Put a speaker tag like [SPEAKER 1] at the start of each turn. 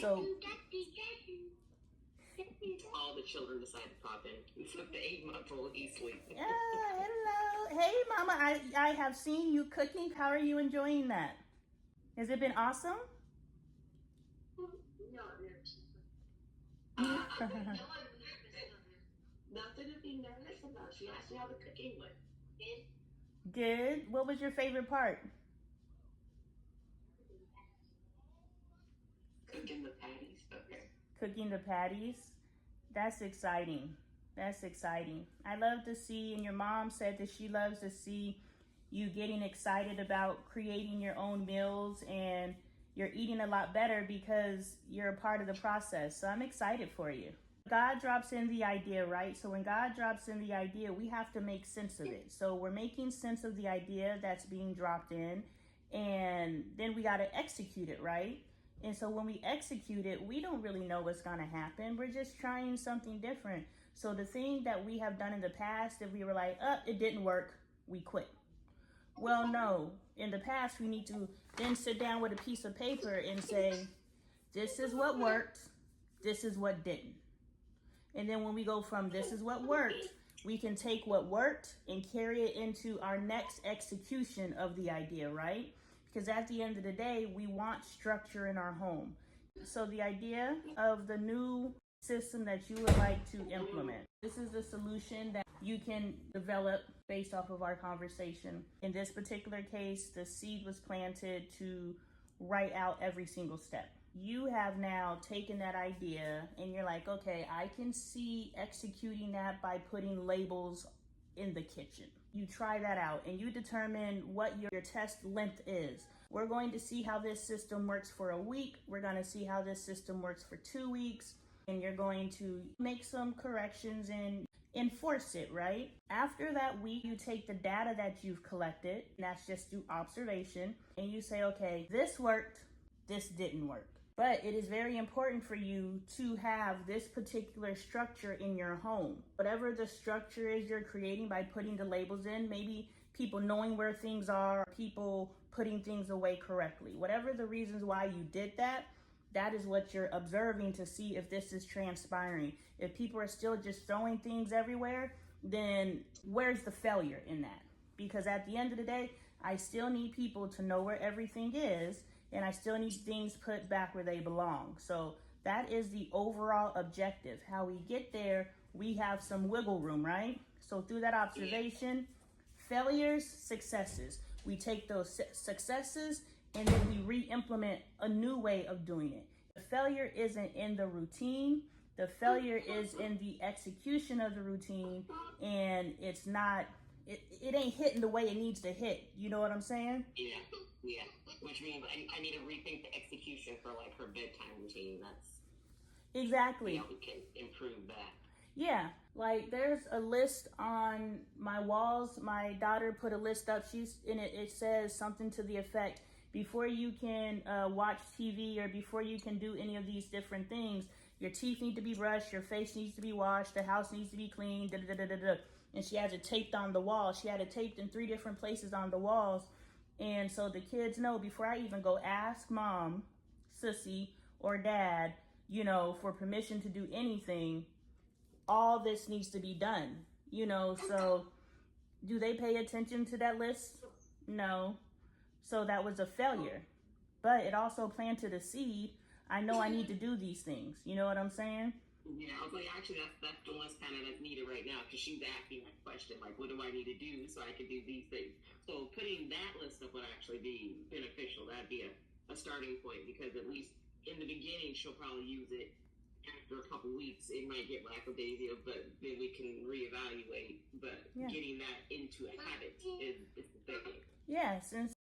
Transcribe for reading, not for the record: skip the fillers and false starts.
[SPEAKER 1] So
[SPEAKER 2] all the children decide to pop in. Except the 8-month-old, he's sleeping.
[SPEAKER 1] hello. Hey, Mama, I have seen you cooking. How are you enjoying that? Has it been awesome?
[SPEAKER 2] Nothing to be nervous about. She asked me how the cooking went.
[SPEAKER 1] Good. What was your favorite part?
[SPEAKER 2] Cooking the patties. Okay.
[SPEAKER 1] Cooking the patties. That's exciting. That's exciting. I love to see, and your mom said that she loves to see you getting excited about creating your own meals, and you're eating a lot better because you're a part of the process. So I'm excited for you. God drops in the idea, right? So when God drops in the idea, we have to make sense of it. So we're making sense of the idea that's being dropped in, and then we got to execute it, right? And so when we execute it, we don't really know what's going to happen. We're just trying something different. So the thing that we have done in the past, if we were like, it didn't work, we quit. Well, no. In the past, we need to then sit down with a piece of paper and say, this is what worked, this is what didn't. And then when we go from this is what worked, we can take what worked and carry it into our next execution of the idea, right? Because at the end of the day, we want structure in our home. So the idea of the new system that you would like to implement, this is the solution that you can develop based off of our conversation. In this particular case, the seed was planted to write out every single step. You have now taken that idea and you're like, okay, I can see executing that by putting labels in the kitchen. You try that out and you determine what your test length is. We're going to see how this system works for a week. We're going to see how this system works for 2 weeks. And you're going to make some corrections and enforce it, right? After that week, you take the data that you've collected, and that's just through observation, and you say, okay, this worked, this didn't work. But it is very important for you to have this particular structure in your home. Whatever the structure is you're creating by putting the labels in, maybe people knowing where things are, people putting things away correctly. Whatever the reasons why you did that, that is what you're observing to see if this is transpiring. If people are still just throwing things everywhere, then where's the failure in that? Because at the end of the day, I still need people to know where everything is, and I still need things put back where they belong. So that is the overall objective. How we get there, we have some wiggle room, right? So through that observation, failures, successes. We take those successes and then we re-implement a new way of doing it. The failure isn't in the routine. The failure is in the execution of the routine, and it's not, it ain't hitting the way it needs to hit. You know what I'm saying?
[SPEAKER 2] Yeah. Which means I need to rethink the execution for like her bedtime routine. That's
[SPEAKER 1] exactly.
[SPEAKER 2] Yeah, we can improve that.
[SPEAKER 1] Yeah, like there's a list on my walls. My daughter put a list up. She's in it. It says something to the effect, before you can watch TV or before you can do any of these different things, your teeth need to be brushed, your face needs to be washed, the house needs to be cleaned, And she has it taped on the wall. She had it taped in 3 different places on the walls. And so the kids know, before I even go ask mom, sissy, or dad, for permission to do anything, all this needs to be done, so do they pay attention to that list? No. So that was a failure, but it also planted a seed. I know I need to do these things. You know what I'm saying?
[SPEAKER 2] Yeah, I was like, actually, that's the one that's needed right now, because she's asking that question, like, what do I need to do so I can do these things? So putting that list up would actually be beneficial. That'd be a starting point, because at least in the beginning, she'll probably use it. After a couple weeks, it might get lackadaisical, but then we can reevaluate. But getting that into a habit is the thing.
[SPEAKER 1] Yeah, since